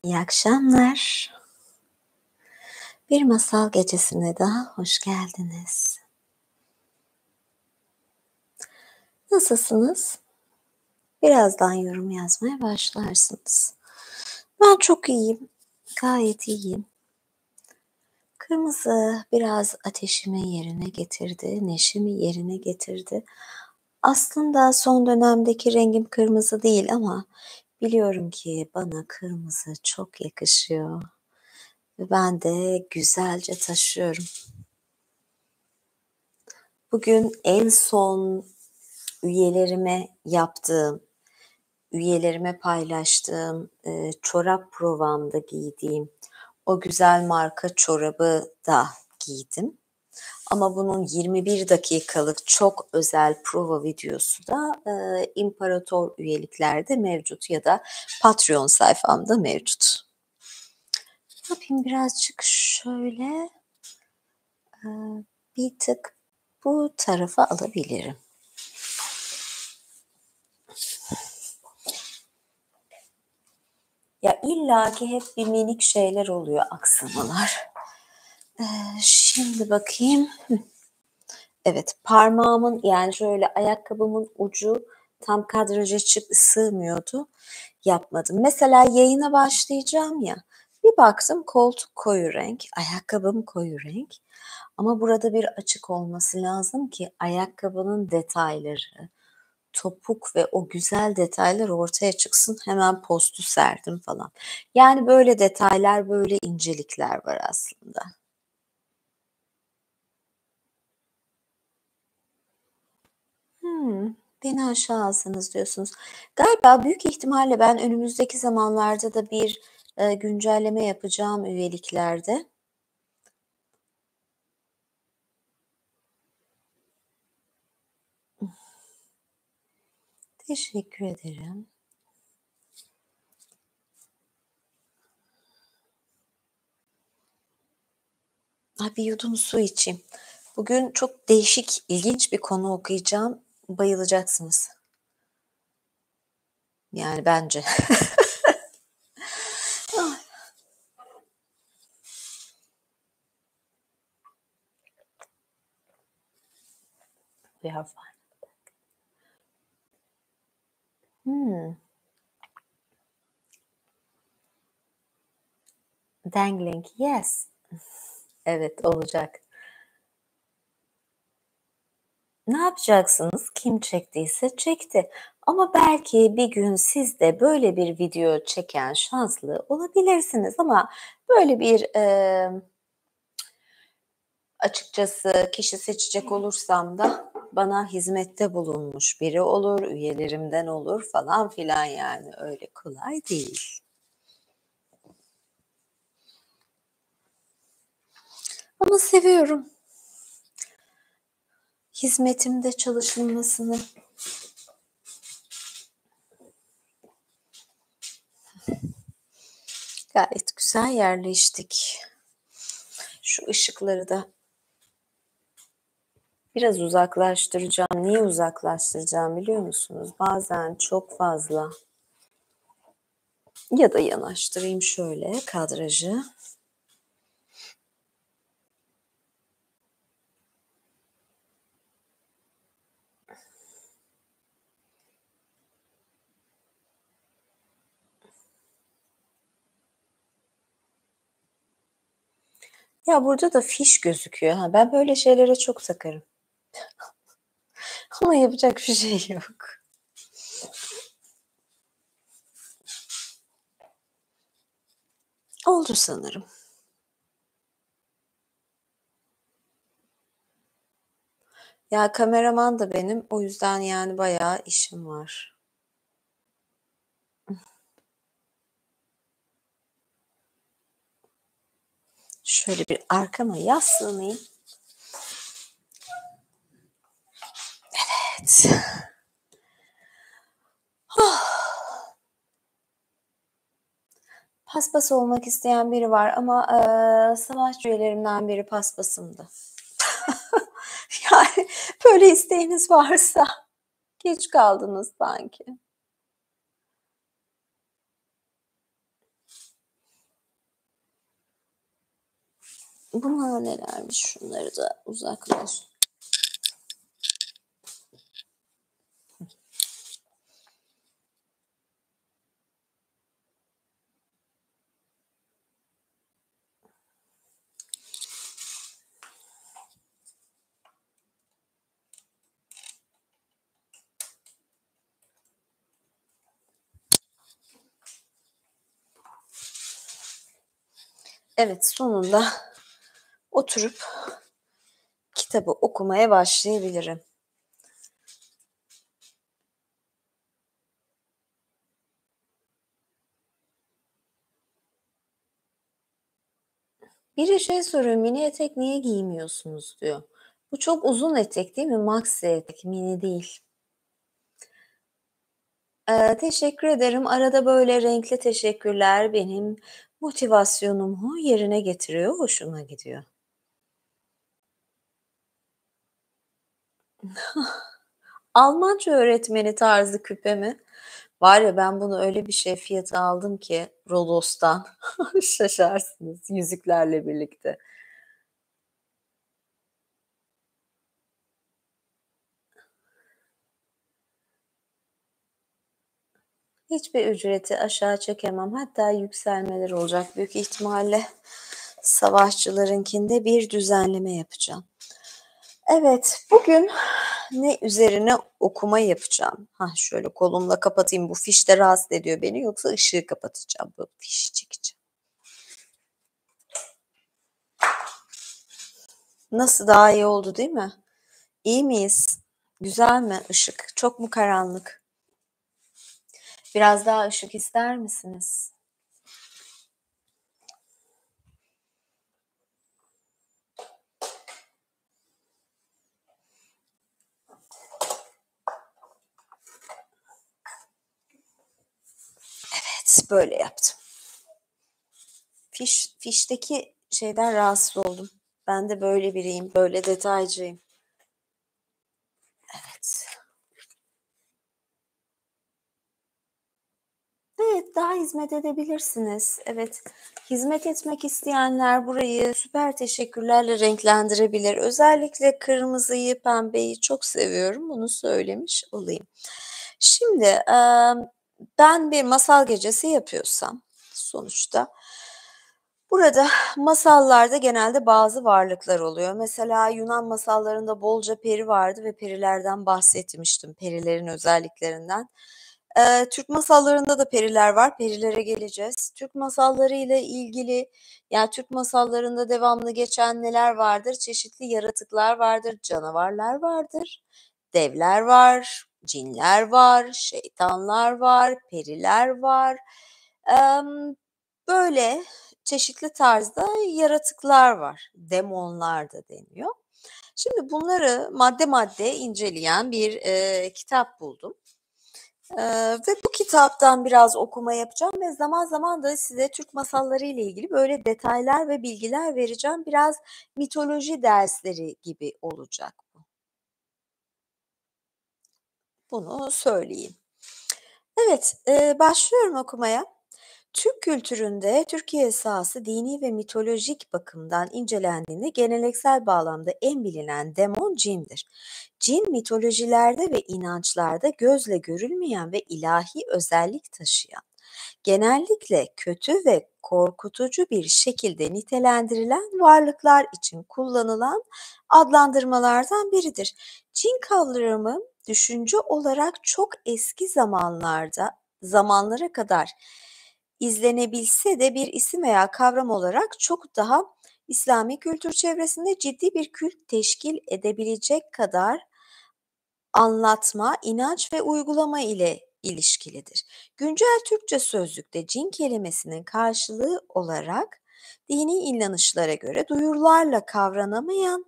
İyi akşamlar. Bir masal gecesine daha hoş geldiniz. Nasılsınız? Birazdan yorum yazmaya başlarsınız. Ben çok iyiyim, gayet iyiyim. Kırmızı biraz ateşimi yerine getirdi, neşemi yerine getirdi. Aslında son dönemdeki rengim kırmızı değil ama biliyorum ki bana kırmızı çok yakışıyor ve ben de güzelce taşıyorum. Bugün en son yaptığım, üyelerime paylaştığım, çorap provamda giydiğim o güzel marka çorabı da giydim. Ama bunun 21 dakikalık çok özel prova videosu da, İmparator üyeliklerde mevcut ya da Patreon sayfamda mevcut. Ne yapayım birazcık şöyle, bir tık bu tarafa alabilirim. Ya illaki hep bir minik şeyler oluyor, aksamalar. Şimdi bakayım. Evet, parmağımın yani şöyle ayakkabımın ucu tam kadraja sığmıyordu. Yapmadım. Mesela yayına başlayacağım ya, bir baktım koltuk koyu renk, ayakkabım koyu renk ama burada bir açık olması lazım ki ayakkabının detayları, topuk ve o güzel detaylar ortaya çıksın. Hemen postu serdim falan. Yani böyle detaylar, böyle incelikler var aslında. Beni aşağı alsanız diyorsunuz. Galiba büyük ihtimalle ben önümüzdeki zamanlarda da bir, güncelleme yapacağım üyeliklerde. Teşekkür ederim. Bir yudum su içeyim. Bugün çok değişik, ilginç bir konu okuyacağım. Bayılacaksınız. Yani bence. Ay, we are fine. Hımm. Dangling, yes. Evet, olacak. Ne yapacaksınız? Kim çektiyse çekti. Ama belki bir gün siz de böyle bir video çeken şanslı olabilirsiniz ama böyle bir, açıkçası kişi seçecek olursam da bana hizmette bulunmuş biri olur, üyelerimden olur falan filan yani öyle kolay değil. Ama seviyorum hizmetimde çalışılmasını. Gayet güzel yerleştik. Şu ışıkları da biraz uzaklaştıracağım. Niye uzaklaştıracağım biliyor musunuz? Bazen çok fazla ya da yanaştırayım şöyle kadrajı. Ya burada da fiş gözüküyor. Ha, ben böyle şeylere çok takarım. Ama yapacak bir şey yok. Oldu sanırım. Ya kameraman da benim. O yüzden yani bayağı işim var. Şöyle bir arkama yaslanayım. Evet. Paspas olmak isteyen biri var ama, savaşçı üyelerimden biri paspasımdı. Yani böyle isteğiniz varsa geç kaldınız sanki. Bunlar nelermiş? Şunları da uzaklaş. Evet, sonunda oturup kitabı okumaya başlayabilirim. Biri şey soruyor, "Mini etek niye giymiyorsunuz?" diyor. Bu çok uzun etek değil mi? Maxi etek, mini değil. Teşekkür ederim. Arada böyle renkli teşekkürler benim motivasyonumu yerine getiriyor, hoşuma gidiyor. Almanca öğretmeni tarzı küpe mi? Var ya, ben bunu öyle bir şey fiyata aldım ki Rodos'tan. Şaşarsınız yüzüklerle birlikte. Hiçbir ücreti aşağı çekemem. Hatta yükselmeler olacak büyük ihtimalle. Savaşçılarınkinde bir düzenleme yapacağım. Evet, bugün ne üzerine okuma yapacağım? Hah, şöyle kolumla kapatayım. Bu fiş de rahatsız ediyor beni. Yoksa ışığı kapatacağım. Bu fişi çekeceğim. Nasıl, daha iyi oldu değil mi? İyi miyiz? Güzel mi ışık? Çok mu karanlık? Biraz daha ışık ister misiniz? Evet, böyle yaptım. Fişteki şeyden rahatsız oldum. Ben de böyle biriyim, böyle detaycıyım. Evet. Evet, daha hizmet edebilirsiniz. Evet, hizmet etmek isteyenler burayı süper teşekkürlerle renklendirebilir. Özellikle kırmızıyı, pembeyi çok seviyorum. Bunu söylemiş olayım. Şimdi, ben bir masal gecesi yapıyorsam sonuçta burada masallarda genelde bazı varlıklar oluyor. Mesela Yunan masallarında bolca peri vardı ve perilerden bahsetmiştim, perilerin özelliklerinden. Türk masallarında da periler var, perilere geleceğiz. Türk masalları ile ilgili, yani Türk masallarında devamlı geçen neler vardır? Çeşitli yaratıklar vardır, canavarlar vardır, devler var, cinler var, şeytanlar var, periler var. Emm, böyle çeşitli tarzda yaratıklar var. Demonlar da deniyor. Şimdi bunları madde madde inceleyen bir, kitap buldum. Ve bu kitaptan biraz okuma yapacağım ve zaman zaman da size Türk masalları ile ilgili böyle detaylar ve bilgiler vereceğim. Biraz mitoloji dersleri gibi olacak bu. Bunu söyleyeyim. Evet, başlıyorum okumaya. Türk kültüründe Türkiye esası dini ve mitolojik bakımdan incelendiğinde geleneksel bağlamda en bilinen demon cindir. Cin mitolojilerde ve inançlarda gözle görülmeyen ve ilahi özellik taşıyan, genellikle kötü ve korkutucu bir şekilde nitelendirilen varlıklar için kullanılan adlandırmalardan biridir. Cin kavramı düşünce olarak çok eski zamanlara kadar izlenebilse de bir isim veya kavram olarak çok daha İslami kültür çevresinde ciddi bir kült teşkil edebilecek kadar anlatma, inanç ve uygulama ile ilişkilidir. Güncel Türkçe sözlükte cin kelimesinin karşılığı olarak dini inanışlara göre duyurularla kavranamayan,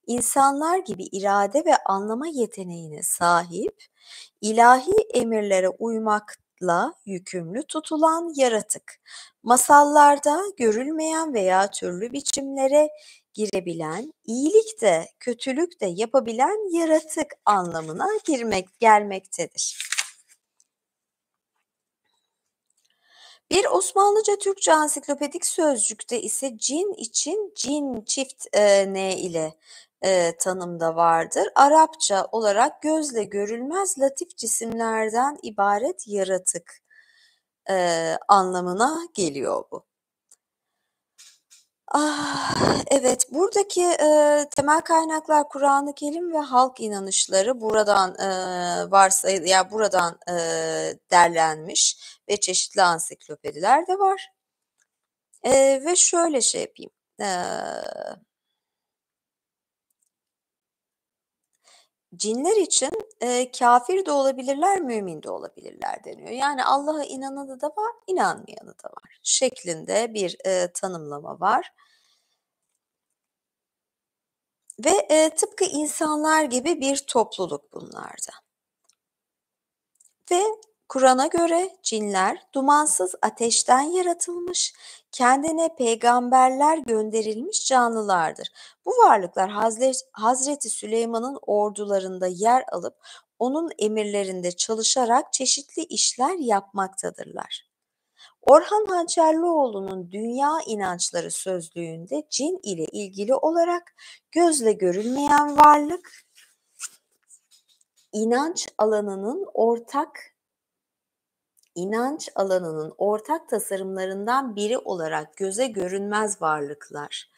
insanlar gibi irade ve anlama yeteneğine sahip, ilahi emirlere uymakla yükümlü tutulan yaratık, masallarda görülmeyen veya türlü biçimlere girebilen, iyilik de kötülük de yapabilen yaratık anlamına gelmektedir. Bir Osmanlıca Türkçe ansiklopedik sözcükte ise cin için cin çift n ile tanımda vardır. Arapça olarak gözle görülmez latif cisimlerden ibaret yaratık anlamına geliyor bu. Evet, buradaki, temel kaynaklar Kur'an-ı Kerim ve halk inanışları buradan, ya, buradan, derlenmiş ve çeşitli ansiklopediler de var. Ve şöyle şey yapayım, eee, cinler için, kâfir de olabilirler, mümin de olabilirler deniyor. Yani Allah'a inananı da var, inanmayanı da var şeklinde bir, tanımlama var. Ve, tıpkı insanlar gibi bir topluluk bunlar da. Ve Kur'an'a göre cinler dumansız ateşten yaratılmış, kendine peygamberler gönderilmiş canlılardır. Bu varlıklar Hazreti Süleyman'ın ordularında yer alıp onun emirlerinde çalışarak çeşitli işler yapmaktadırlar. Orhan Hançerlioğlu'nun Dünya İnançları sözlüğünde cin ile ilgili olarak gözle görülmeyen varlık, inanç alanının ortak tasarımlarından biri olarak göze görünmez varlıklar,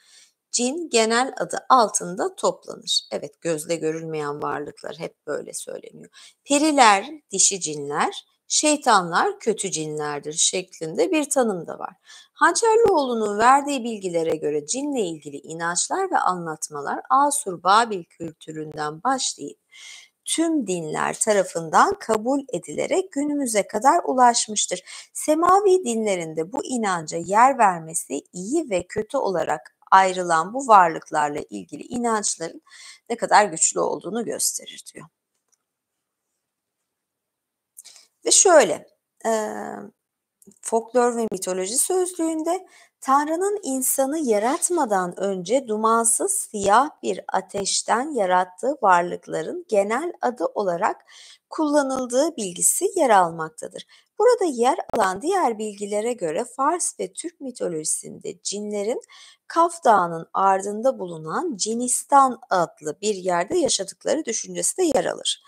cin genel adı altında toplanır. Evet, gözle görülmeyen varlıklar hep böyle söyleniyor. Periler dişi cinler, şeytanlar kötü cinlerdir şeklinde bir tanım da var. Hançerlioğlu'nun verdiği bilgilere göre cinle ilgili inançlar ve anlatmalar Asur-Babil kültüründen başlayıp tüm dinler tarafından kabul edilerek günümüze kadar ulaşmıştır. Semavi dinlerinde bu inanca yer vermesi iyi ve kötü olarak ayrılan bu varlıklarla ilgili inançların ne kadar güçlü olduğunu gösterir diyor. Ve şöyle, Folklor ve mitoloji sözlüğünde Tanrı'nın insanı yaratmadan önce dumansız siyah bir ateşten yarattığı varlıkların genel adı olarak kullanıldığı bilgisi yer almaktadır. Burada yer alan diğer bilgilere göre Fars ve Türk mitolojisinde cinlerin Kaf Dağı'nın ardında bulunan Cinistan adlı bir yerde yaşadıkları düşüncesi de yer alır.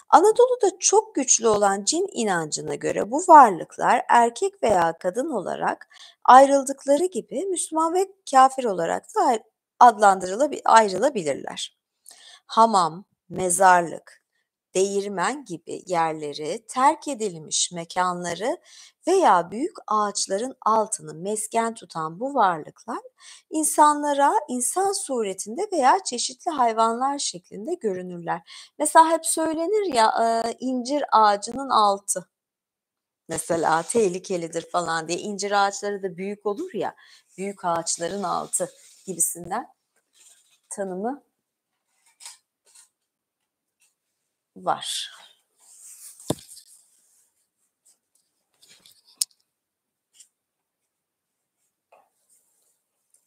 Anadolu'da çok güçlü olan cin inancına göre bu varlıklar erkek veya kadın olarak ayrıldıkları gibi Müslüman ve kafir olarak da ayrılabilirler. Hamam, mezarlık, değirmen gibi yerleri, terk edilmiş mekanları veya büyük ağaçların altını mesken tutan bu varlıklar insanlara insan suretinde veya çeşitli hayvanlar şeklinde görünürler. Mesela hep söylenir ya incir ağacının altı mesela tehlikelidir falan diye. İncir ağaçları da büyük olur ya, büyük ağaçların altı gibisinden tanımı var.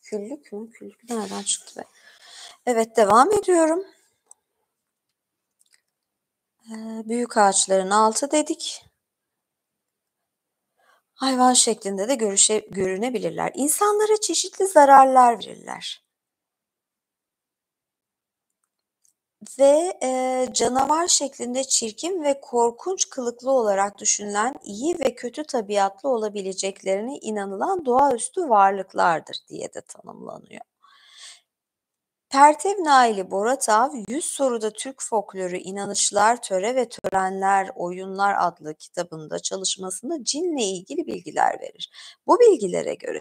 Küllük mü? Küllük nereden çıktı be? Evet, devam ediyorum. Büyük ağaçların altı dedik. Hayvan şeklinde de görünebilirler. İnsanlara çeşitli zararlar verirler. Ve canavar şeklinde çirkin ve korkunç kılıklı olarak düşünülen iyi ve kötü tabiatlı olabileceklerine inanılan doğaüstü varlıklardır diye de tanımlanıyor. Pertev Naili Boratav, 100 soruda Türk folkloru, inanışlar, töre ve törenler, oyunlar adlı kitabında çalışmasında cinle ilgili bilgiler verir. Bu bilgilere göre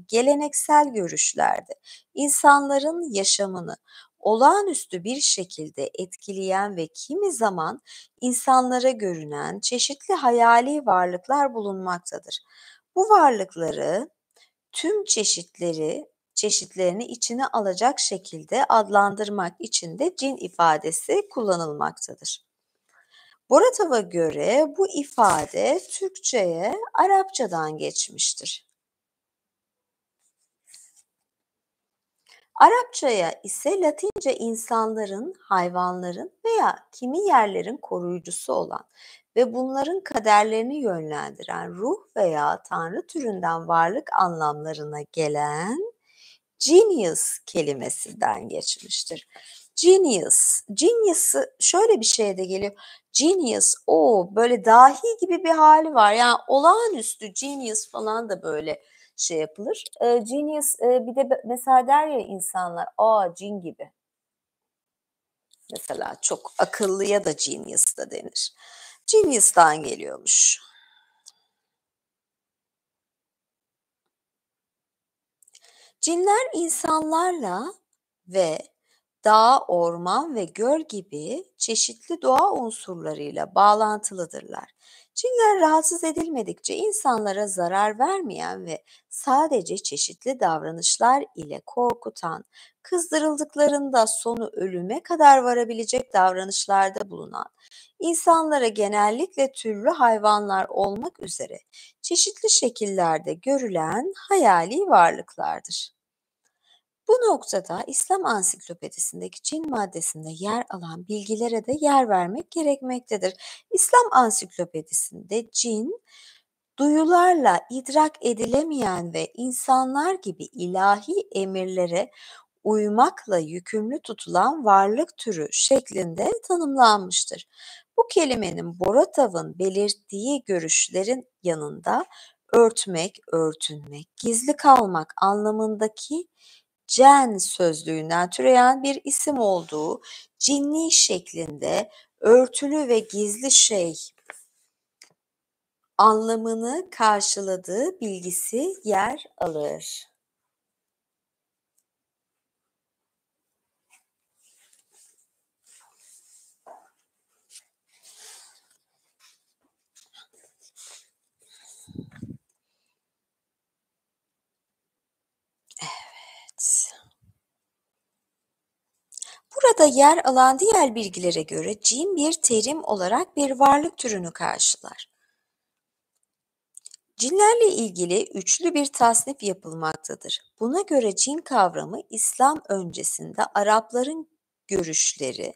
geleneksel görüşlerde insanların yaşamını olağanüstü bir şekilde etkileyen ve kimi zaman insanlara görünen çeşitli hayali varlıklar bulunmaktadır. Bu varlıkları tüm çeşitlerini içine alacak şekilde adlandırmak için de cin ifadesi kullanılmaktadır. Boratav'a göre bu ifade Türkçeye Arapçadan geçmiştir. Arapçaya ise Latince insanların, hayvanların veya kimi yerlerin koruyucusu olan ve bunların kaderlerini yönlendiren ruh veya tanrı türünden varlık anlamlarına gelen genius kelimesinden geçmiştir. Genius'ı şöyle bir şeye de geliyor. Genius, o böyle dahi gibi bir hali var. Yani olağanüstü genius falan da böyle şey yapılır. Genius bir de mesela der ya insanlar, cin gibi. Mesela çok akıllıya da genius da denir. Genius'tan geliyormuş. Cinler insanlarla ve dağ, orman ve göl gibi çeşitli doğa unsurlarıyla bağlantılıdırlar. Cinler rahatsız edilmedikçe insanlara zarar vermeyen ve sadece çeşitli davranışlar ile korkutan, kızdırıldıklarında sonu ölüme kadar varabilecek davranışlarda bulunan, insanlara genellikle türlü hayvanlar olmak üzere çeşitli şekillerde görülen hayali varlıklardır. Bu noktada İslam Ansiklopedisindeki cin maddesinde yer alan bilgilere de yer vermek gerekmektedir. İslam Ansiklopedisinde cin, duyularla idrak edilemeyen ve insanlar gibi ilahi emirlere uymakla yükümlü tutulan varlık türü şeklinde tanımlanmıştır. Bu kelimenin Boratov'un belirttiği görüşlerin yanında örtmek, örtünmek, gizli kalmak anlamındaki cen sözlüğünden türeyen bir isim olduğu, cinni şeklinde örtülü ve gizli şey anlamını karşıladığı bilgisi yer alır. Evet. Burada yer alan diğer bilgilere göre cin bir terim olarak bir varlık türünü karşılar. Cinlerle ilgili üçlü bir tasnif yapılmaktadır. Buna göre cin kavramı İslam öncesinde Arapların görüşleri,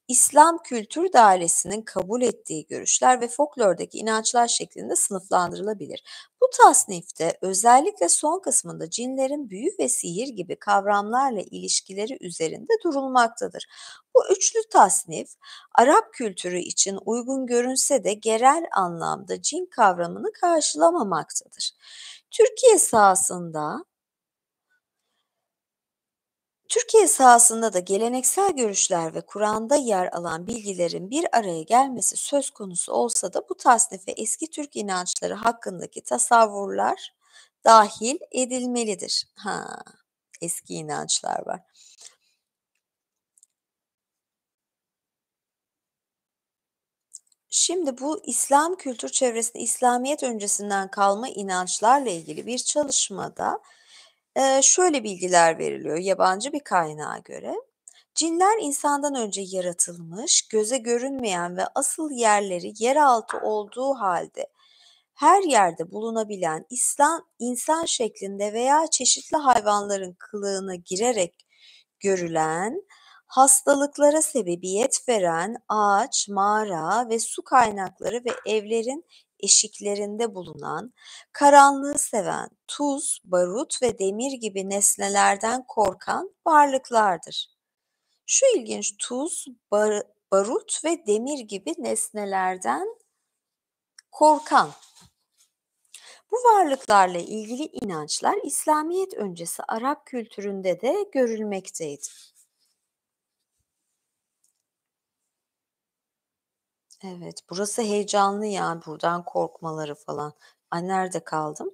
İslam kültür dairesinin kabul ettiği görüşler ve folklordaki inançlar şeklinde sınıflandırılabilir. Bu tasnifte özellikle son kısmında cinlerin büyü ve sihir gibi kavramlarla ilişkileri üzerinde durulmaktadır. Bu üçlü tasnif Arap kültürü için uygun görünse de genel anlamda cin kavramını karşılamamaktadır. Türkiye sahasında Türkiye sahasında da geleneksel görüşler ve Kur'an'da yer alan bilgilerin bir araya gelmesi söz konusu olsa da bu tasnife eski Türk inançları hakkındaki tasavvurlar dahil edilmelidir. Eski inançlar var. Şimdi bu İslam kültür çevresinde İslamiyet öncesinden kalma inançlarla ilgili bir çalışmada şöyle bilgiler veriliyor yabancı bir kaynağa göre. Cinler insandan önce yaratılmış, göze görünmeyen ve asıl yerleri yeraltı olduğu halde her yerde bulunabilen insan şeklinde veya çeşitli hayvanların kılığına girerek görülen, hastalıklara sebebiyet veren ağaç, mağara ve su kaynakları ve evlerin eşiklerinde bulunan, karanlığı seven, tuz, barut ve demir gibi nesnelerden korkan varlıklardır. Şu ilginç, tuz, barut ve demir gibi nesnelerden korkan. Bu varlıklarla ilgili inançlar İslamiyet öncesi Arap kültüründe de görülmekteydi. Evet, burası heyecanlı yani buradan korkmaları falan. Ay nerede kaldım?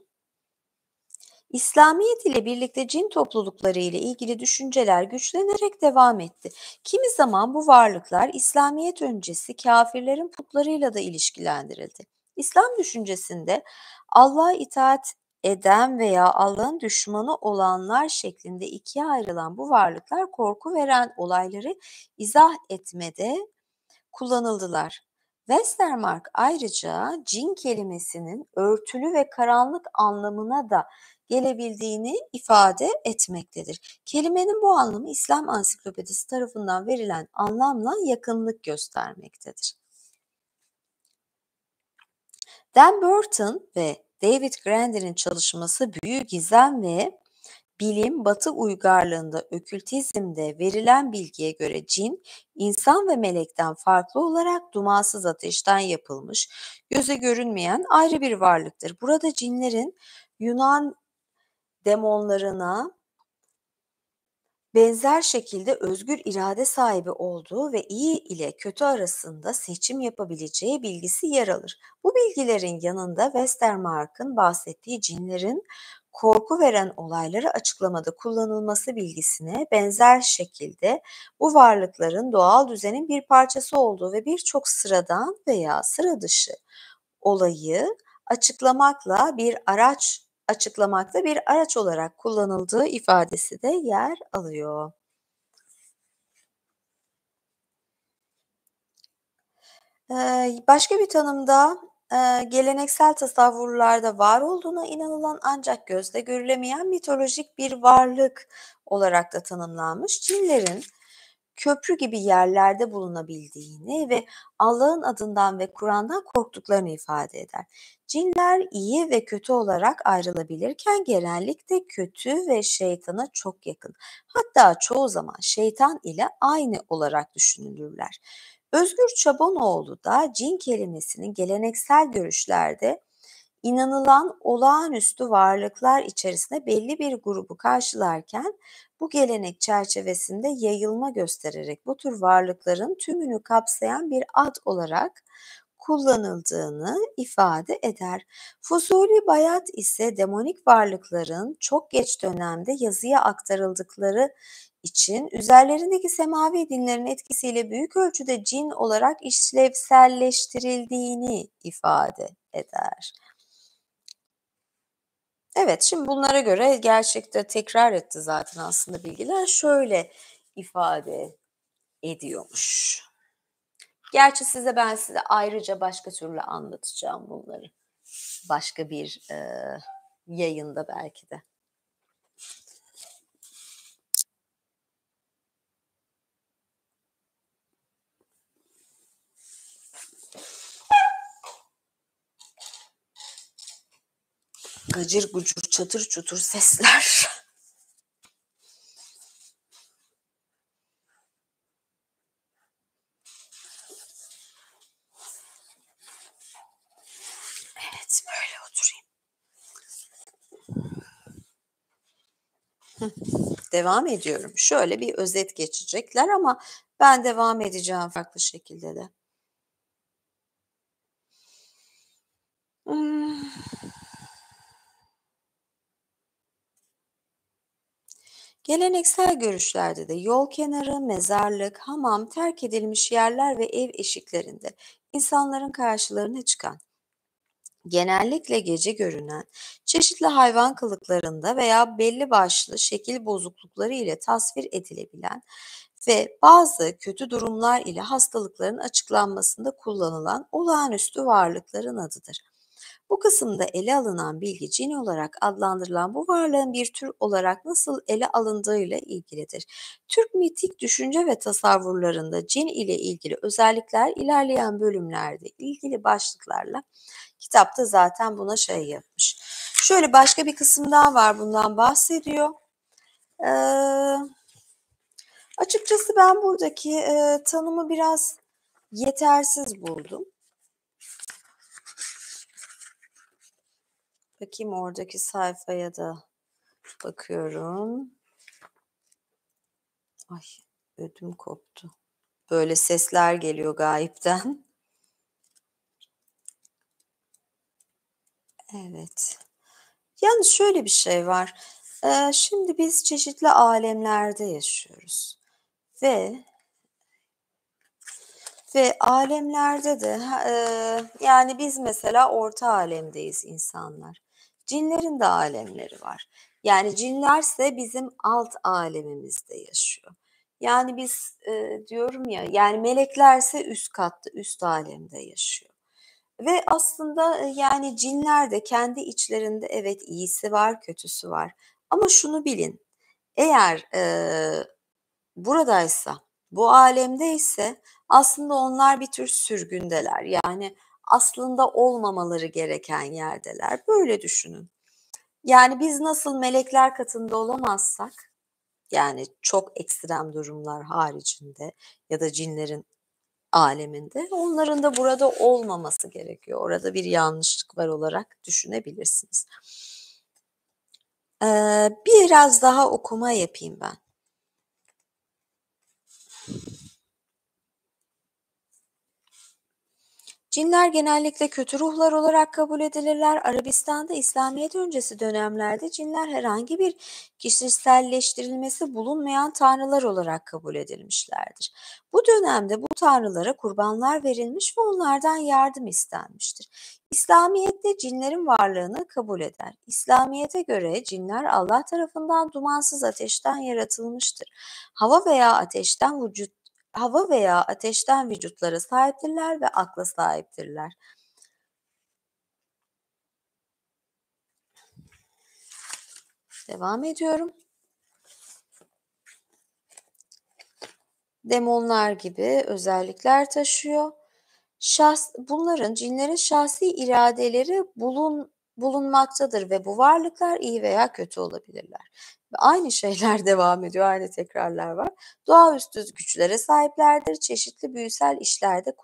İslamiyet ile birlikte cin toplulukları ile ilgili düşünceler güçlenerek devam etti. Kimi zaman bu varlıklar İslamiyet öncesi kafirlerin putlarıyla da ilişkilendirildi. İslam düşüncesinde Allah'a itaat eden veya Allah'ın düşmanı olanlar şeklinde ikiye ayrılan bu varlıklar korku veren olayları izah etmede kullanıldılar. Westermarck ayrıca cin kelimesinin örtülü ve karanlık anlamına da gelebildiğini ifade etmektedir. Kelimenin bu anlamı İslam Ansiklopedisi tarafından verilen anlamla yakınlık göstermektedir. Dan Burton ve David Grander'in çalışması büyü, gizem ve bilim, Batı uygarlığında okültizmde verilen bilgiye göre cin, insan ve melekten farklı olarak dumansız ateşten yapılmış, göze görünmeyen ayrı bir varlıktır. Burada cinlerin Yunan demonlarına benzer şekilde özgür irade sahibi olduğu ve iyi ile kötü arasında seçim yapabileceği bilgisi yer alır. Bu bilgilerin yanında Westermarck'ın bahsettiği cinlerin korku veren olayları açıklamada kullanılması bilgisine benzer şekilde bu varlıkların doğal düzenin bir parçası olduğu ve birçok sıradan veya sıra dışı olayı açıklamakta bir araç olarak kullanıldığı ifadesi de yer alıyor. Başka bir tanımda, geleneksel tasavvurlarda var olduğuna inanılan ancak gözle görülemeyen mitolojik bir varlık olarak da tanımlanmış cinlerin köprü gibi yerlerde bulunabildiğini ve Allah'ın adından ve Kur'an'dan korktuklarını ifade eder. Cinler iyi ve kötü olarak ayrılabilirken genellikle kötü ve şeytana çok yakın. Hatta çoğu zaman şeytan ile aynı olarak düşünülürler. Özgür Çobanoğlu da cin kelimesinin geleneksel görüşlerde inanılan olağanüstü varlıklar içerisinde belli bir grubu karşılarken bu gelenek çerçevesinde yayılma göstererek bu tür varlıkların tümünü kapsayan bir ad olarak kullanıldığını ifade eder. Fuzuli Bayat ise demonik varlıkların çok geç dönemde yazıya aktarıldıkları için üzerlerindeki semavi dinlerin etkisiyle büyük ölçüde cin olarak işlevselleştirildiğini ifade eder. Evet, şimdi bunlara göre gerçekte tekrar etti zaten aslında bilgiler. Şöyle ifade ediyormuş. Gerçi ben size ayrıca başka türlü anlatacağım bunları. Başka bir yayında belki de. Gacır gucur, çatır çutur sesler. Evet, böyle oturayım. Devam ediyorum. Şöyle bir özet geçecekler ama ben devam edeceğim farklı şekilde de. Hmm. Geleneksel görüşlerde de yol kenarı, mezarlık, hamam, terk edilmiş yerler ve ev eşiklerinde insanların karşılarına çıkan, genellikle gece görünen, çeşitli hayvan kılıklarında veya belli başlı şekil bozuklukları ile tasvir edilebilen ve bazı kötü durumlar ile hastalıkların açıklanmasında kullanılan olağanüstü varlıkların adıdır. Bu kısımda ele alınan bilgi cin olarak adlandırılan bu varlığın bir tür olarak nasıl ele alındığıyla ilgilidir. Türk mitik düşünce ve tasavvurlarında cin ile ilgili özellikler ilerleyen bölümlerde ilgili başlıklarla kitapta zaten buna şey yapmış. Şöyle başka bir kısım daha var, bundan bahsediyor. Açıkçası ben buradaki tanımı biraz yetersiz buldum. Bakayım oradaki sayfaya da bakıyorum. Ay, ödüm koptu. Böyle sesler geliyor gayipten. Evet. Yalnız şöyle bir şey var. Şimdi biz çeşitli alemlerde yaşıyoruz ve alemlerde de yani biz mesela orta alemdeyiz insanlar. Cinlerin de alemleri var. Yani cinlerse bizim alt alemimizde yaşıyor. Yani biz diyorum ya, yani meleklerse üst katta, üst alemde yaşıyor. Ve aslında yani cinler de kendi içlerinde evet iyisi var, kötüsü var. Ama şunu bilin, eğer buradaysa, bu alemdeyse aslında onlar bir tür sürgündeler. Yani aslında olmamaları gereken yerdeler. Böyle düşünün. Yani biz nasıl melekler katında olamazsak, yani çok ekstrem durumlar haricinde ya da cinlerin aleminde, onların da burada olmaması gerekiyor. Orada bir yanlışlık var olarak düşünebilirsiniz. Biraz daha okuma yapayım ben. Cinler genellikle kötü ruhlar olarak kabul edilirler. Arabistan'da İslamiyet öncesi dönemlerde cinler herhangi bir kişiselleştirilmesi bulunmayan tanrılar olarak kabul edilmişlerdir. Bu dönemde bu tanrılara kurbanlar verilmiş ve onlardan yardım istenmiştir. İslamiyet'te cinlerin varlığını kabul eder. İslamiyet'e göre cinler Allah tarafından dumansız ateşten yaratılmıştır. Hava veya ateşten vücutlara sahiptirler ve akla sahiptirler. Devam ediyorum. Demonlar gibi özellikler taşıyor. Bunların, cinlerin şahsi iradeleri bulunmaktadır ve bu varlıklar iyi veya kötü olabilirler. Ve aynı şeyler devam ediyor, aynı tekrarlar var. Doğaüstü güçlere sahiplerdir, çeşitli büyüsel işlerde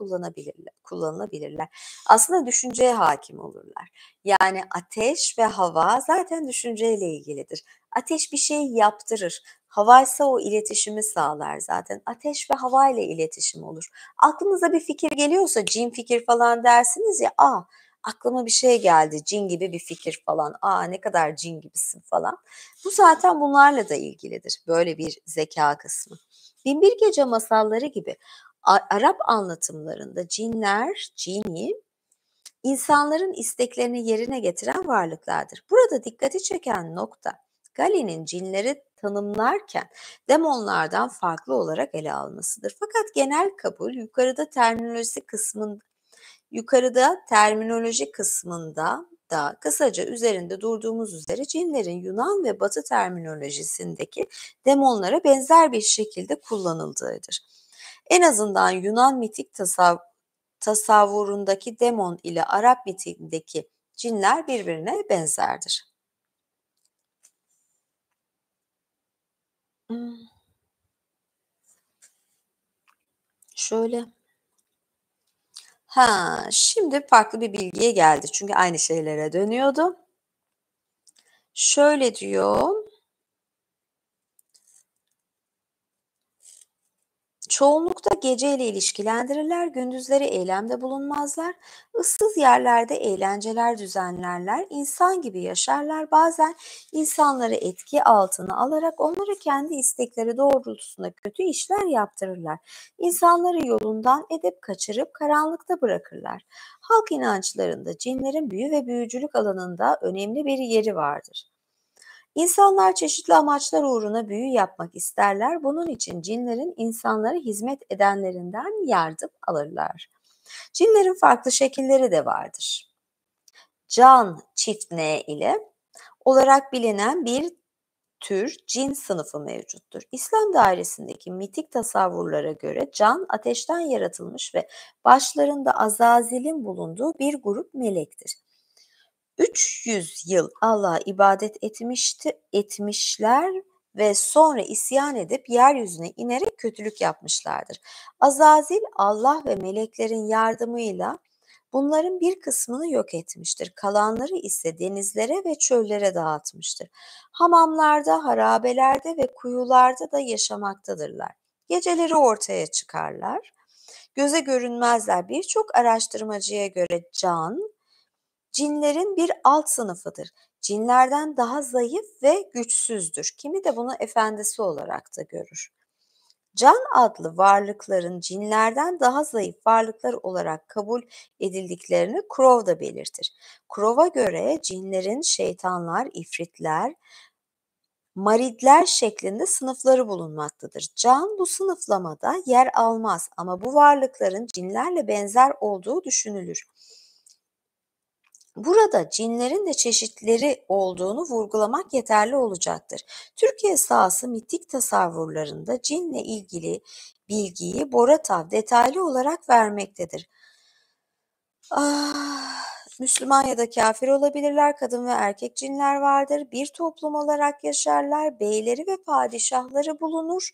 kullanılabilirler. Aslında düşünceye hakim olurlar. Yani ateş ve hava zaten düşünceyle ilgilidir. Ateş bir şey yaptırır. Hava ise o iletişimi sağlar zaten. Ateş ve hava ile iletişim olur. Aklınıza bir fikir geliyorsa cin fikir falan dersiniz ya, aklıma bir şey geldi, cin gibi bir fikir falan, ne kadar cin gibisin falan. Bu zaten bunlarla da ilgilidir, böyle bir zeka kısmı. Binbir Gece masalları gibi Arap anlatımlarında cini insanların isteklerini yerine getiren varlıklardır. Burada dikkati çeken nokta, Gali'nin cinleri tanımlarken demonlardan farklı olarak ele almasıdır. Fakat genel kabul yukarıda terminoloji kısmında da kısaca üzerinde durduğumuz üzere cinlerin Yunan ve Batı terminolojisindeki demonlara benzer bir şekilde kullanıldığıdır. En azından Yunan mitik tasavvurundaki demon ile Arap mitiğindeki cinler birbirine benzerdir. Şöyle. Şimdi farklı bir bilgiye geldi. Çünkü aynı şeylere dönüyordu. Şöyle diyor. Çoğunlukla geceyle ilişkilendirirler, gündüzleri eylemde bulunmazlar, ıssız yerlerde eğlenceler düzenlerler, insan gibi yaşarlar, bazen insanları etki altına alarak onlara kendi istekleri doğrultusunda kötü işler yaptırırlar. İnsanları yolundan edip kaçırıp karanlıkta bırakırlar. Halk inançlarında cinlerin büyü ve büyücülük alanında önemli bir yeri vardır. İnsanlar çeşitli amaçlar uğruna büyü yapmak isterler. Bunun için cinlerin insanlara hizmet edenlerinden yardım alırlar. Cinlerin farklı şekilleri de vardır. Can çift N ile olarak bilinen bir tür cin sınıfı mevcuttur. İslam dairesindeki mitik tasavvurlara göre can ateşten yaratılmış ve başlarında Azazil'in bulunduğu bir grup melektir. 300 yıl Allah'a ibadet etmişler ve sonra isyan edip yeryüzüne inerek kötülük yapmışlardır. Azazil Allah ve meleklerin yardımıyla bunların bir kısmını yok etmiştir. Kalanları ise denizlere ve çöllere dağıtmıştır. Hamamlarda, harabelerde ve kuyularda da yaşamaktadırlar. Geceleri ortaya çıkarlar. Göze görünmezler. Birçok araştırmacıya göre cinlerin bir alt sınıfıdır. Cinlerden daha zayıf ve güçsüzdür. Kimi de bunu efendisi olarak da görür. Can adlı varlıkların cinlerden daha zayıf varlıklar olarak kabul edildiklerini Crow da belirtir. Crow'a göre cinlerin şeytanlar, ifritler, maridler şeklinde sınıfları bulunmaktadır. Can bu sınıflamada yer almaz ama bu varlıkların cinlerle benzer olduğu düşünülür. Burada cinlerin de çeşitleri olduğunu vurgulamak yeterli olacaktır. Türkiye sahası mitik tasavvurlarında cinle ilgili bilgiyi Boratav detaylı olarak vermektedir. Müslüman ya da kafir olabilirler, kadın ve erkek cinler vardır. Bir toplum olarak yaşarlar, beyleri ve padişahları bulunur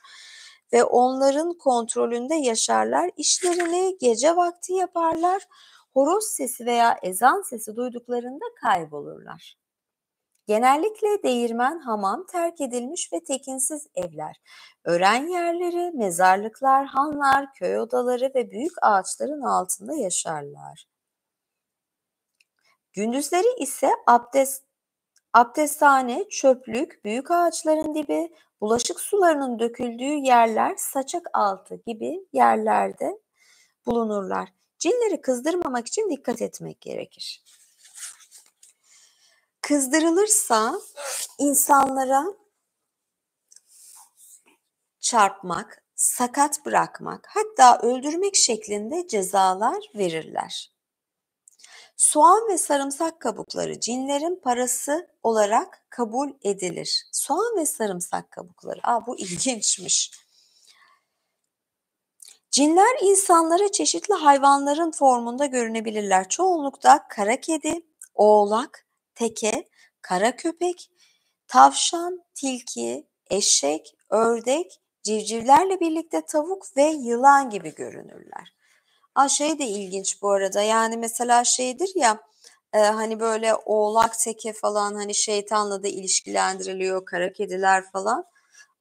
ve onların kontrolünde yaşarlar. İşlerini gece vakti yaparlar. Horoz sesi veya ezan sesi duyduklarında kaybolurlar. Genellikle değirmen, hamam, terk edilmiş ve tekinsiz evler, ören yerleri, mezarlıklar, hanlar, köy odaları ve büyük ağaçların altında yaşarlar. Gündüzleri ise abdesthane, çöplük, büyük ağaçların dibi, bulaşık sularının döküldüğü yerler, saçak altı gibi yerlerde bulunurlar. Cinleri kızdırmamak için dikkat etmek gerekir. Kızdırılırsa insanlara çarpmak, sakat bırakmak, hatta öldürmek şeklinde cezalar verirler. Soğan ve sarımsak kabukları cinlerin parası olarak kabul edilir. Soğan ve sarımsak kabukları. Bu ilginçmiş. Cinler insanlara çeşitli hayvanların formunda görünebilirler. Çoğunlukla kara kedi, oğlak, teke, kara köpek, tavşan, tilki, eşek, ördek, civcivlerle birlikte tavuk ve yılan gibi görünürler. Şey de ilginç bu arada, yani mesela şeydir ya, hani böyle oğlak, teke falan hani şeytanla da ilişkilendiriliyor, kara kediler falan.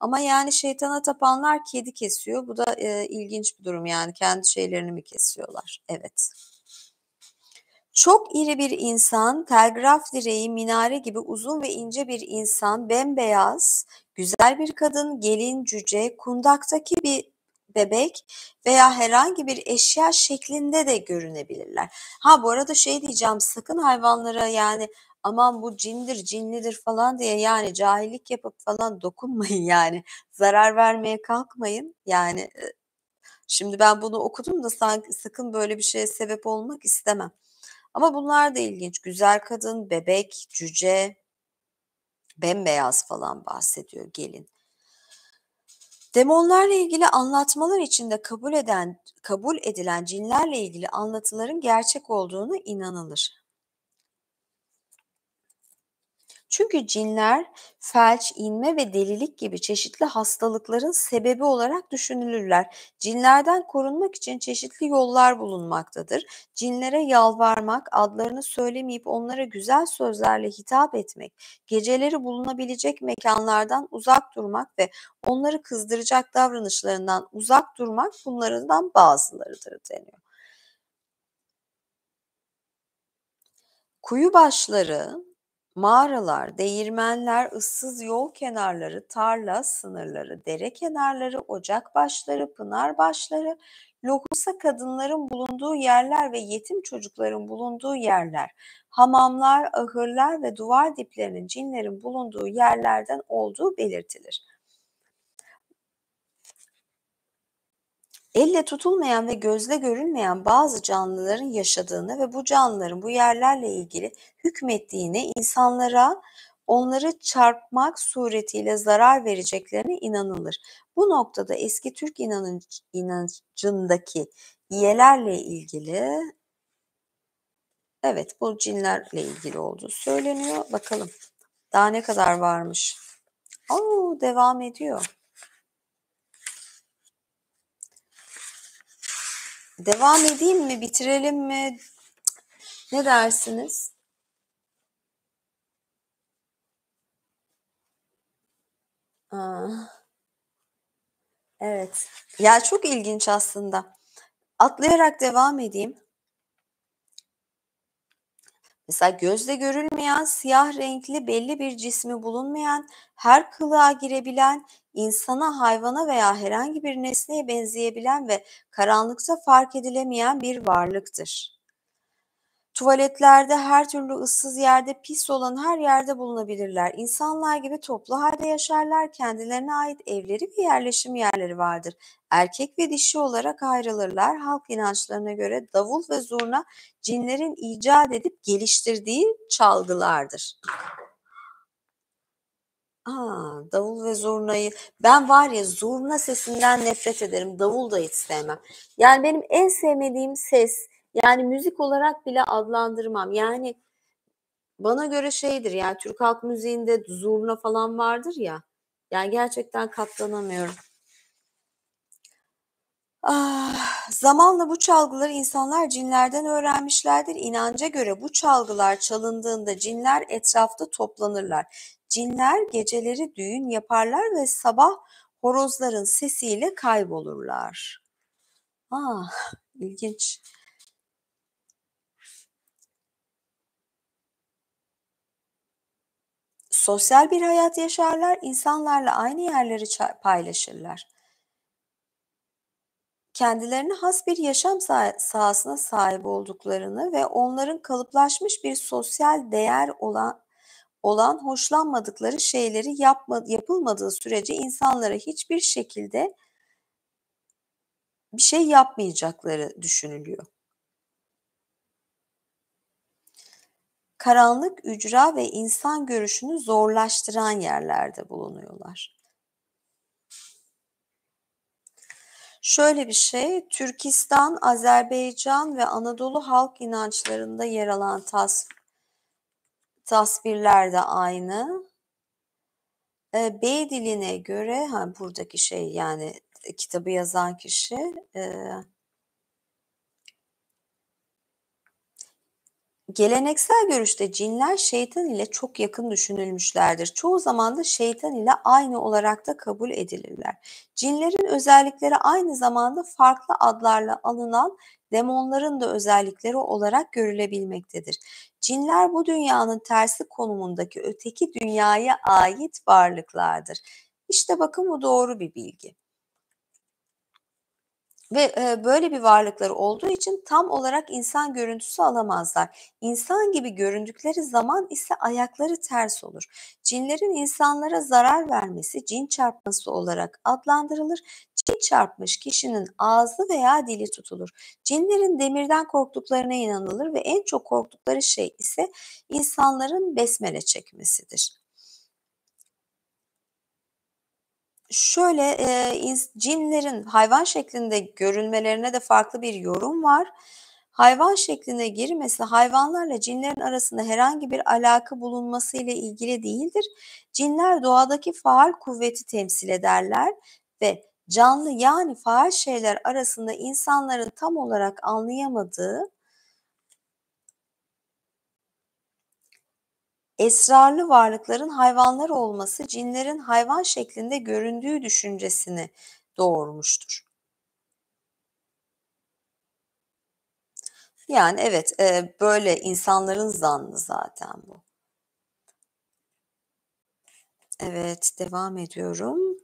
Ama yani şeytana tapanlar kedi kesiyor. Bu da ilginç bir durum, yani kendi şeylerini mi kesiyorlar? Evet. Çok iri bir insan, telgraf direği, minare gibi uzun ve ince bir insan, bembeyaz, güzel bir kadın, gelin, cüce, kundaktaki bir bebek veya herhangi bir eşya şeklinde de görünebilirler. Bu arada şey diyeceğim, sakın hayvanlara yani aman bu cindir, cinlidir falan diye yani cahillik yapıp falan dokunmayın yani. Zarar vermeye kalkmayın. Yani şimdi ben bunu okudum da sakın böyle bir şeye sebep olmak istemem. Ama bunlar da ilginç. Güzel kadın, bebek, cüce, bembeyaz falan bahsediyor gelin. Demonlarla ilgili anlatmalar içinde kabul edilen cinlerle ilgili anlatıların gerçek olduğunu inanılır. Çünkü cinler felç, inme ve delilik gibi çeşitli hastalıkların sebebi olarak düşünülürler. Cinlerden korunmak için çeşitli yollar bulunmaktadır. Cinlere yalvarmak, adlarını söylemeyip onlara güzel sözlerle hitap etmek, geceleri bulunabilecek mekanlardan uzak durmak ve onları kızdıracak davranışlarından uzak durmak bunlardan bazılarıdır deniyor. Kuyu başları, mağaralar, değirmenler, ıssız yol kenarları, tarla sınırları, dere kenarları, ocak başları, pınar başları, lohusa kadınların bulunduğu yerler ve yetim çocukların bulunduğu yerler, hamamlar, ahırlar ve duvar diplerinin cinlerin bulunduğu yerlerden olduğu belirtilir. Elle tutulmayan ve gözle görülmeyen bazı canlıların yaşadığını ve bu canlıların bu yerlerle ilgili hükmettiğine, insanlara onları çarpmak suretiyle zarar vereceklerine inanılır. Bu noktada eski Türk inancındaki iyelerle ilgili, evet, bu cinlerle ilgili olduğu söyleniyor. Bakalım daha ne kadar varmış. Devam ediyor. Devam edeyim mi? Bitirelim mi? Ne dersiniz? Evet. Ya çok ilginç aslında. Atlayarak devam edeyim. Mesela gözle görülmeyen, siyah renkli, belli bir cismi bulunmayan, her kılığa girebilen, insana, hayvana veya herhangi bir nesneye benzeyebilen ve karanlıkta fark edilemeyen bir varlıktır. Tuvaletlerde, her türlü ıssız yerde, pis olan her yerde bulunabilirler. İnsanlar gibi toplu halde yaşarlar. Kendilerine ait evleri ve yerleşim yerleri vardır. Erkek ve dişi olarak ayrılırlar. Halk inançlarına göre davul ve zurna cinlerin icat edip geliştirdiği çalgılardır. Davul ve zurnayı ben var ya, zurna sesinden nefret ederim. Davul da hiç sevmem. Yani benim en sevmediğim ses Yani müzik olarak bile adlandırmam. Yani bana göre şeydir, yani Türk halk müziğinde zurna falan vardır ya, yani gerçekten katlanamıyorum. Zamanla bu çalgıları insanlar cinlerden öğrenmişlerdir. İnanca göre bu çalgılar çalındığında cinler etrafta toplanırlar. Cinler geceleri düğün yaparlar ve sabah horozların sesiyle kaybolurlar. Ah, ilginç. Sosyal bir hayat yaşarlar, insanlarla aynı yerleri paylaşırlar. Kendilerine has bir yaşam sahasına sahip olduklarını ve onların kalıplaşmış bir sosyal değer olan hoşlanmadıkları şeyleri yapılmadığı sürece insanlara hiçbir şekilde bir şey yapmayacakları düşünülüyor. Karanlık, ücra ve insan görüşünü zorlaştıran yerlerde bulunuyorlar. Şöyle bir şey, Türkistan, Azerbaycan ve Anadolu halk inançlarında yer alan tasvirler de aynı. B diline göre, buradaki şey, yani, kitabı yazan kişi, geleneksel görüşte cinler şeytan ile çok yakın düşünülmüşlerdir. Çoğu zaman da şeytan ile aynı olarak da kabul edilirler. Cinlerin özellikleri aynı zamanda farklı adlarla anılan demonların da özellikleri olarak görülebilmektedir. Cinler bu dünyanın tersi konumundaki öteki dünyaya ait varlıklardır. İşte bakın, bu doğru bir bilgi. Ve, böyle bir varlıkları olduğu için tam olarak insan görüntüsü alamazlar. İnsan gibi göründükleri zaman ise ayakları ters olur. Cinlerin insanlara zarar vermesi cin çarpması olarak adlandırılır. Cin çarpmış kişinin ağzı veya dili tutulur. Cinlerin demirden korktuklarına inanılır ve en çok korktukları şey ise insanların besmele çekmesidir. Şöyle, cinlerin hayvan şeklinde görünmelerine de farklı bir yorum var. Hayvan şekline girmesi, hayvanlarla cinlerin arasında herhangi bir alaka bulunması ile ilgili değildir. Cinler doğadaki faal kuvveti temsil ederler ve canlı, yani faal şeyler arasında insanların tam olarak anlayamadığı esrarlı varlıkların hayvanlar olması, cinlerin hayvan şeklinde göründüğü düşüncesini doğurmuştur. Yani, evet, böyle insanların zannı zaten bu. Evet, devam ediyorum.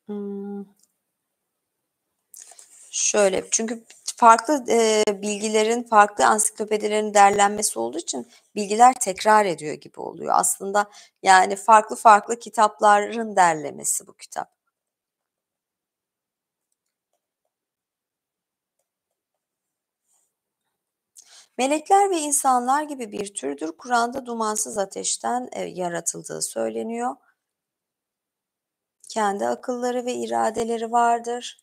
Imm, Şöyle, çünkü farklı, bilgilerin, farklı ansiklopedilerin derlenmesi olduğu için bilgiler tekrar ediyor gibi oluyor. Aslında, yani, farklı farklı kitapların derlemesi bu kitap. Melekler ve insanlar gibi bir türdür. Kur'an'da dumansız ateşten, yaratıldığı söyleniyor. Kendi akılları ve iradeleri vardır.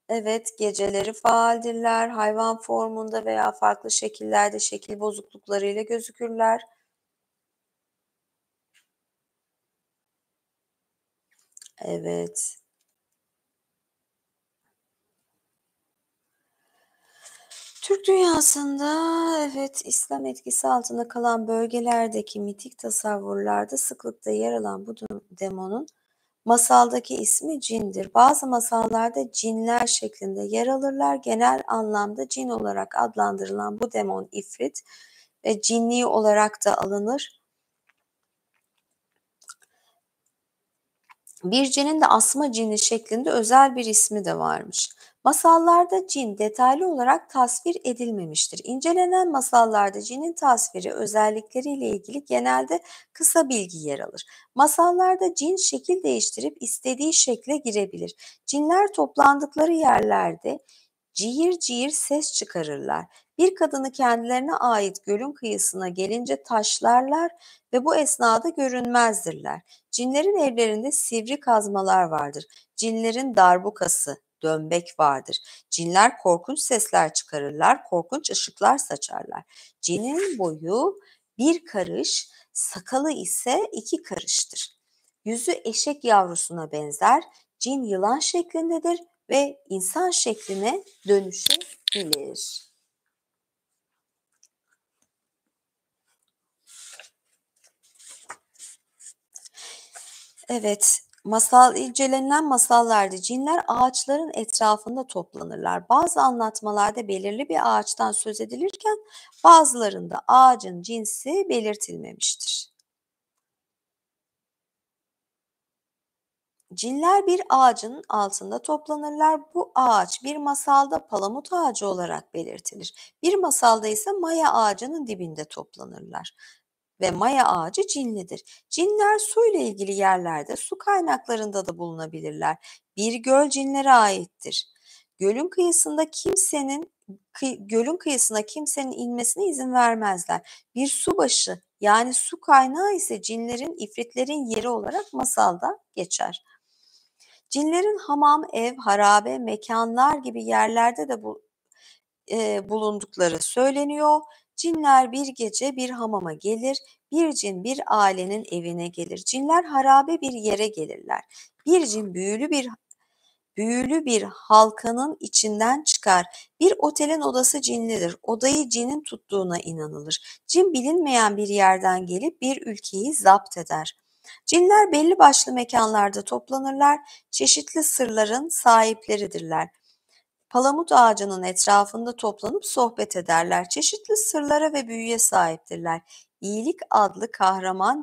Evet, geceleri faaldirler. Hayvan formunda veya farklı şekillerde şekil bozukluklarıyla gözükürler. Evet. Türk dünyasında, evet, İslam etkisi altında kalan bölgelerdeki mitik tasavvurlarda sıklıkla yer alan bu demonun masaldaki ismi cindir. Bazı masallarda cinler şeklinde yer alırlar. Genel anlamda cin olarak adlandırılan bu demon ifrit ve cinni olarak da alınır. Bir cinin de asma cini şeklinde özel bir ismi de varmış. Masallarda cin detaylı olarak tasvir edilmemiştir. İncelenen masallarda cinin tasviri özellikleriyle ilgili genelde kısa bilgi yer alır. Masallarda cin şekil değiştirip istediği şekle girebilir. Cinler toplandıkları yerlerde cihir cihir ses çıkarırlar. Bir kadını kendilerine ait gölün kıyısına gelince taşlarlar ve bu esnada görünmezdirler. Cinlerin evlerinde sivri kazmalar vardır. Cinlerin darbukası, dömbek vardır. Cinler korkunç sesler çıkarırlar, korkunç ışıklar saçarlar. Cinin boyu bir karış, sakalı ise 2 karıştır. Yüzü eşek yavrusuna benzer, cin yılan şeklindedir ve insan şekline dönüşebilir. Evet, incelenilen masallarda cinler ağaçların etrafında toplanırlar. Bazı anlatmalarda belirli bir ağaçtan söz edilirken bazılarında ağacın cinsi belirtilmemiştir. Cinler bir ağacın altında toplanırlar. Bu ağaç bir masalda palamut ağacı olarak belirtilir. Bir masalda ise maya ağacının dibinde toplanırlar ve maya ağacı cinlidir. Cinler suyla ilgili yerlerde, su kaynaklarında da bulunabilirler. Bir göl cinlere aittir. Gölün kıyısına kimsenin inmesine izin vermezler. Bir su başı yani su kaynağı ise cinlerin, ifritlerin yeri olarak masalda geçer. Cinlerin hamam, ev, harabe, mekanlar gibi yerlerde de bulundukları söyleniyor. Cinler bir gece bir hamama gelir, bir cin bir ailenin evine gelir. Cinler harabe bir yere gelirler. Bir cin büyülü bir halkanın içinden çıkar. Bir otelin odası cinlidir. Odayı cinin tuttuğuna inanılır. Cin bilinmeyen bir yerden gelip bir ülkeyi zapt eder. Cinler belli başlı mekanlarda toplanırlar, çeşitli sırların sahipleridirler. Palamut ağacının etrafında toplanıp sohbet ederler. Çeşitli sırlara ve büyüye sahiptirler. İyilik adlı kahraman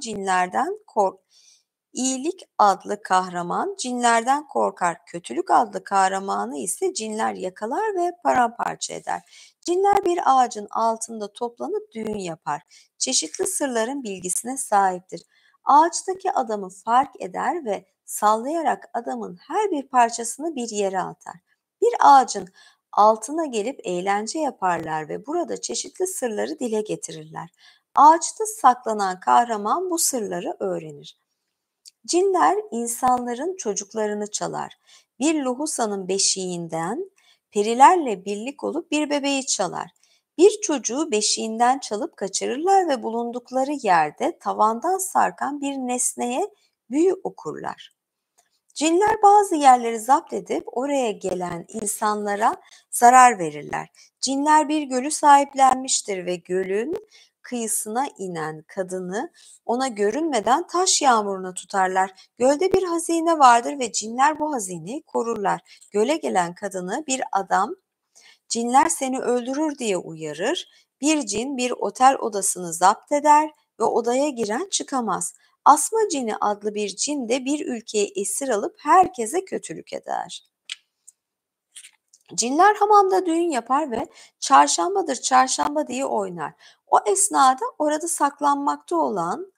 cinlerden korkar. Kötülük adlı kahramanı ise cinler yakalar ve paramparça eder. Cinler bir ağacın altında toplanıp düğün yapar. Çeşitli sırların bilgisine sahiptir. Ağaçtaki adamı fark eder ve sallayarak adamın her bir parçasını bir yere atar. Bir ağacın altına gelip eğlence yaparlar ve burada çeşitli sırları dile getirirler. Ağaçta saklanan kahraman bu sırları öğrenir. Cinler insanların çocuklarını çalar. Bir lohusanın beşiğinden perilerle birlik olup bir bebeği çalar. Bir çocuğu beşiğinden çalıp kaçırırlar ve bulundukları yerde tavandan sarkan bir nesneye büyü okurlar. Cinler bazı yerleri zapt edip oraya gelen insanlara zarar verirler. Cinler bir gölü sahiplenmiştir ve gölün kıyısına inen kadını ona görünmeden taş yağmuruna tutarlar. Gölde bir hazine vardır ve cinler bu hazineyi korurlar. Göle gelen kadını bir adam, cinler seni öldürür diye uyarır. Bir cin bir otel odasını zapt eder ve odaya giren çıkamaz. Asma cini adlı bir cin de bir ülkeye esir alıp herkese kötülük eder. Cinler hamamda düğün yapar ve çarşambadır çarşamba diye oynar. O esnada orada saklanmakta olan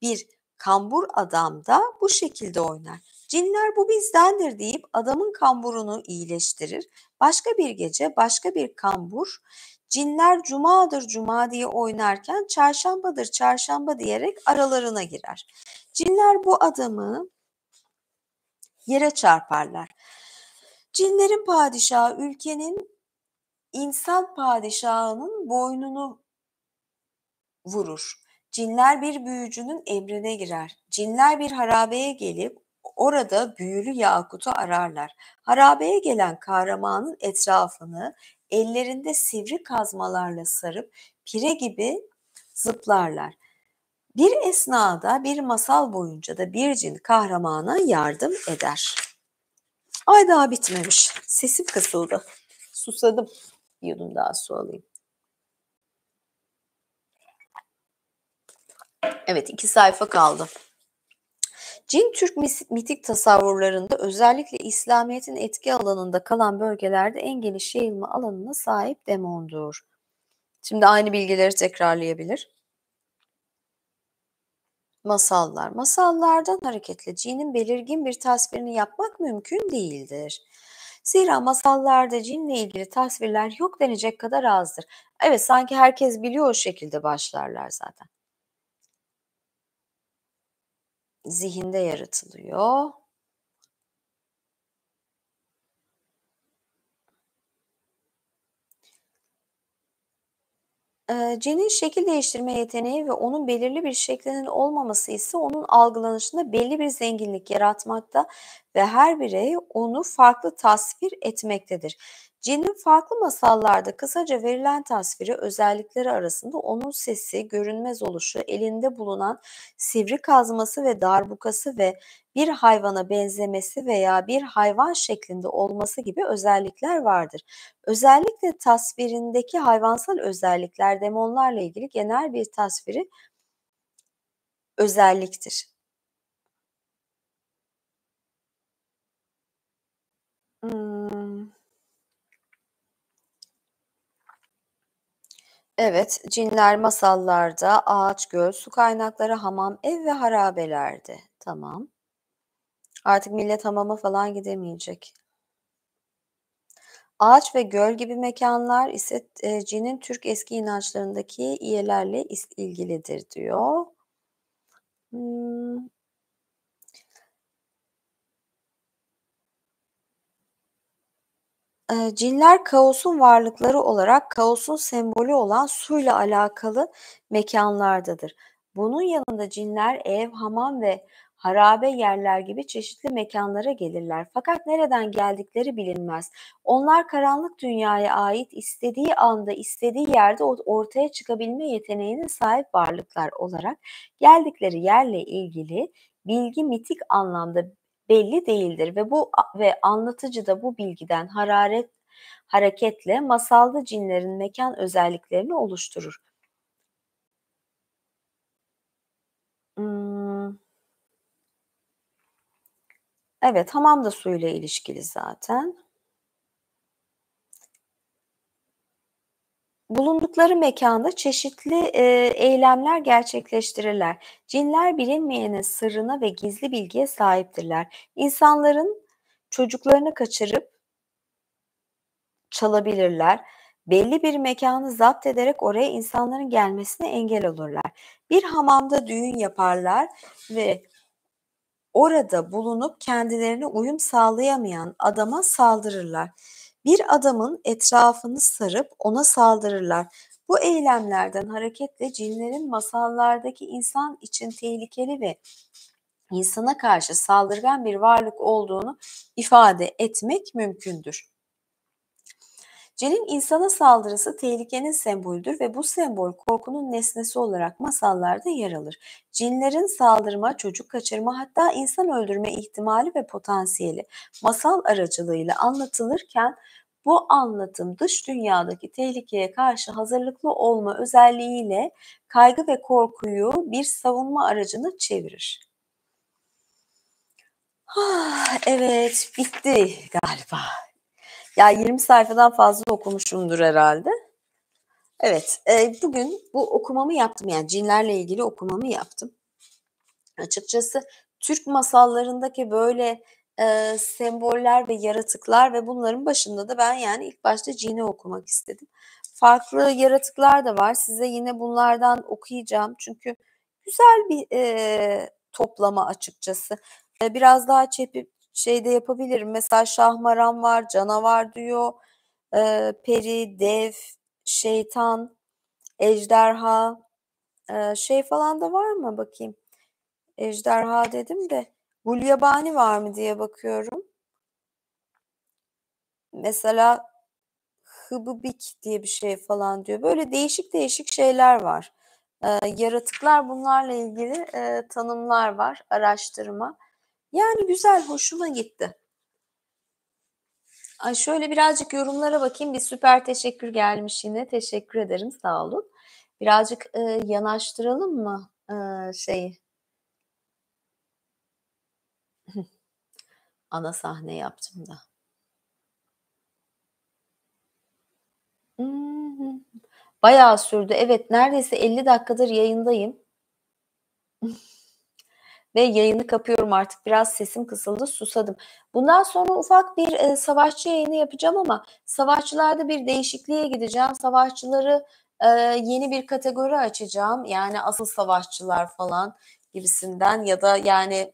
bir kambur adam da bu şekilde oynar. Cinler bu bizdendir deyip adamın kamburunu iyileştirir. Başka bir gece başka bir kambur cinler cumadır cuma diye oynarken çarşambadır çarşamba diyerek aralarına girer. Cinler bu adamı yere çarparlar. Cinlerin padişahı ülkenin insan padişahının boynunu vurur. Cinler bir büyücünün emrine girer. Cinler bir harabeye gelip orada büyülü yakutu ararlar. Harabeye gelen kahramanın etrafını ellerinde sivri kazmalarla sarıp pire gibi zıplarlar. Bir esnada bir masal boyunca da bir cin kahramana yardım eder. Ay daha bitmemiş. Sesim kısıldı. Susadım. Bir yudum daha su alayım. Evet, 2 sayfa kaldı. Cin Türk mitik tasavvurlarında özellikle İslamiyet'in etki alanında kalan bölgelerde en geniş yayılma alanına sahip demondur. Şimdi aynı bilgileri tekrarlayabilir. Masallar. Masallardan hareketle cinin belirgin bir tasvirini yapmak mümkün değildir. Zira masallarda cinle ilgili tasvirler yok denecek kadar azdır. Evet, sanki herkes biliyor o şekilde başlarlar zaten. Zihinde yaratılıyor. Cinin şekil değiştirme yeteneği ve onun belirli bir şeklinin olmaması ise onun algılanışında belli bir zenginlik yaratmakta ve her birey onu farklı tasvir etmektedir. Cinin farklı masallarda kısaca verilen tasviri özellikleri arasında onun sesi, görünmez oluşu, elinde bulunan sivri kazması ve darbukası ve bir hayvana benzemesi veya bir hayvan şeklinde olması gibi özellikler vardır. Özellikle tasvirindeki hayvansal özellikler demonlarla ilgili genel bir tasviri özelliktir. Imm, evet, cinler masallarda ağaç, göl, su kaynakları, hamam, ev ve harabelerdi. Tamam. Artık millet hamama falan gidemeyecek. Ağaç ve göl gibi mekanlar ise, cinin Türk eski inançlarındaki iyelerle ilgilidir diyor. Hımm. Cinler kaosun varlıkları olarak kaosun sembolü olan suyla alakalı mekânlardadır. Bunun yanında cinler ev, hamam ve harabe yerler gibi çeşitli mekânlara gelirler. Fakat nereden geldikleri bilinmez. Onlar karanlık dünyaya ait istediği anda, istediği yerde ortaya çıkabilme yeteneğine sahip varlıklar olarak geldikleri yerle ilgili bilgi mitik anlamda belli değildir ve anlatıcı da bu bilgiden hareketle masalda cinlerin mekan özelliklerini oluşturur. Imm, evet, hamam da suyla ilişkili zaten. Bulundukları mekânda çeşitli, eylemler gerçekleştirirler. Cinler bilinmeyenin sırrına ve gizli bilgiye sahiptirler. İnsanların çocuklarını kaçırıp çalabilirler. Belli bir mekânı zapt ederek oraya insanların gelmesine engel olurlar. Bir hamamda düğün yaparlar ve orada bulunup kendilerine uyum sağlayamayan adama saldırırlar. Bir adamın etrafını sarıp ona saldırırlar. Bu eylemlerden hareketle cinlerin masallardaki insan için tehlikeli ve insana karşı saldırgan bir varlık olduğunu ifade etmek mümkündür. Cin'in insana saldırısı tehlikenin sembolüdür ve bu sembol korkunun nesnesi olarak masallarda yer alır. Cinlerin saldırma, çocuk kaçırma hatta insan öldürme ihtimali ve potansiyeli masal aracılığıyla anlatılırken bu anlatım dış dünyadaki tehlikeye karşı hazırlıklı olma özelliğiyle kaygı ve korkuyu bir savunma aracına çevirir. Evet, bitti galiba. Ya 20 sayfadan fazla okumuşumdur herhalde. Evet, bugün bu okumamı yaptım, yani cinlerle ilgili okumamı yaptım. Açıkçası Türk masallarındaki böyle, semboller ve yaratıklar ve bunların başında da ben, yani, ilk başta cini okumak istedim. Farklı yaratıklar da var. Size yine bunlardan okuyacağım. Çünkü güzel bir, toplama açıkçası. Biraz daha şey de yapabilirim. Mesela şahmaran var, canavar diyor, peri, dev, şeytan, ejderha, şey falan da var mı bakayım? Ejderha dedim de gulyabani var mı diye bakıyorum. Mesela hıbıbik diye bir şey falan diyor. Böyle değişik değişik şeyler var. Yaratıklar bunlarla ilgili, tanımlar var, araştırma. Yani güzel, hoşuma gitti. Ay, şöyle birazcık yorumlara bakayım. Bir süper teşekkür gelmiş yine. Teşekkür ederim, sağ olun. Birazcık, yanaştıralım mı, şeyi, ana sahne yaptım da. Bayağı sürdü. Evet, neredeyse 50 dakikadır yayındayım. ve yayını kapıyorum artık. Biraz sesim kısıldı, susadım. Bundan sonra ufak bir, savaşçı yayını yapacağım ama savaşçılarda bir değişikliğe gideceğim. Savaşçıları, yeni bir kategori açacağım. Yani asıl savaşçılar falan gibisinden ya da yani,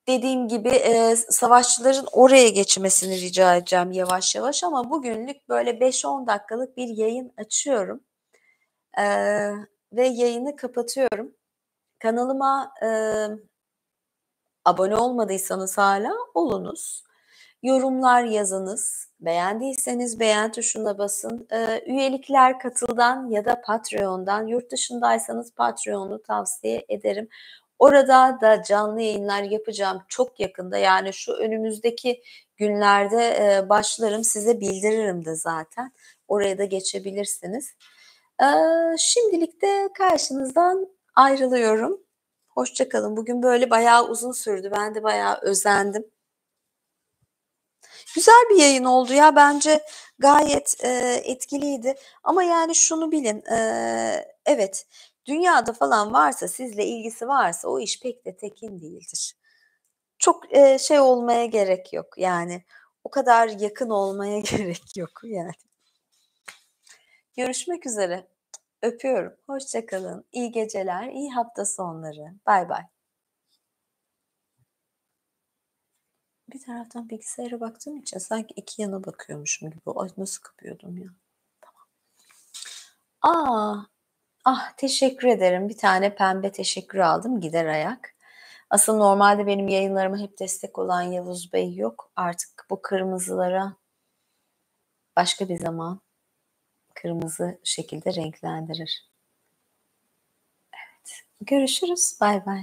dediğim gibi, savaşçıların oraya geçmesini rica edeceğim yavaş yavaş ama bugünlük böyle 5-10 dakikalık bir yayın açıyorum, eee, ve yayını kapatıyorum. Kanalıma, abone olmadıysanız hâlâ olunuz. Yorumlar yazınız. Beğendiyseniz beğen tuşuna basın. Üyelikler Katıl'dan ya da Patreon'dan. Yurt dışındaysanız Patreon'u tavsiye ederim. Orada da canlı yayınlar yapacağım çok yakında. Yani şu önümüzdeki günlerde, başlarım. Size bildiririm de zaten. Oraya da geçebilirsiniz. Şimdilik de karşınızdan ayrılıyorum. Hoşça kalın. Bugün böyle bayağı uzun sürdü. Ben de bayağı özendim. Güzel bir yayın oldu ya bence gayet, etkiliydi ama yani şunu bilin, evet, dünyada falan varsa, sizle ilgisi varsa o iş pek de tekin değildir. Çok, şey olmaya gerek yok yani, o kadar yakın olmaya gerek yok yani. Görüşmek üzere. Öpüyorum. Hoşça kalın. İyi geceler, iyi hafta sonları. Baybay. Bir taraftan bilgisayara baktığım için sanki 2 yana bakıyormuşum gibi. Ay, nasıl kapıyordum ya? A! Ah, teşekkür ederim. Bir tane pembe teşekkür aldım, gider ayak. Asıl normalde benim yayınlarıma hep destek olan Yavuz Bey yok. Artık bu kırmızılara başka bir zaman kırmızı şekilde renklendirir. Görüşürüz. Baybay.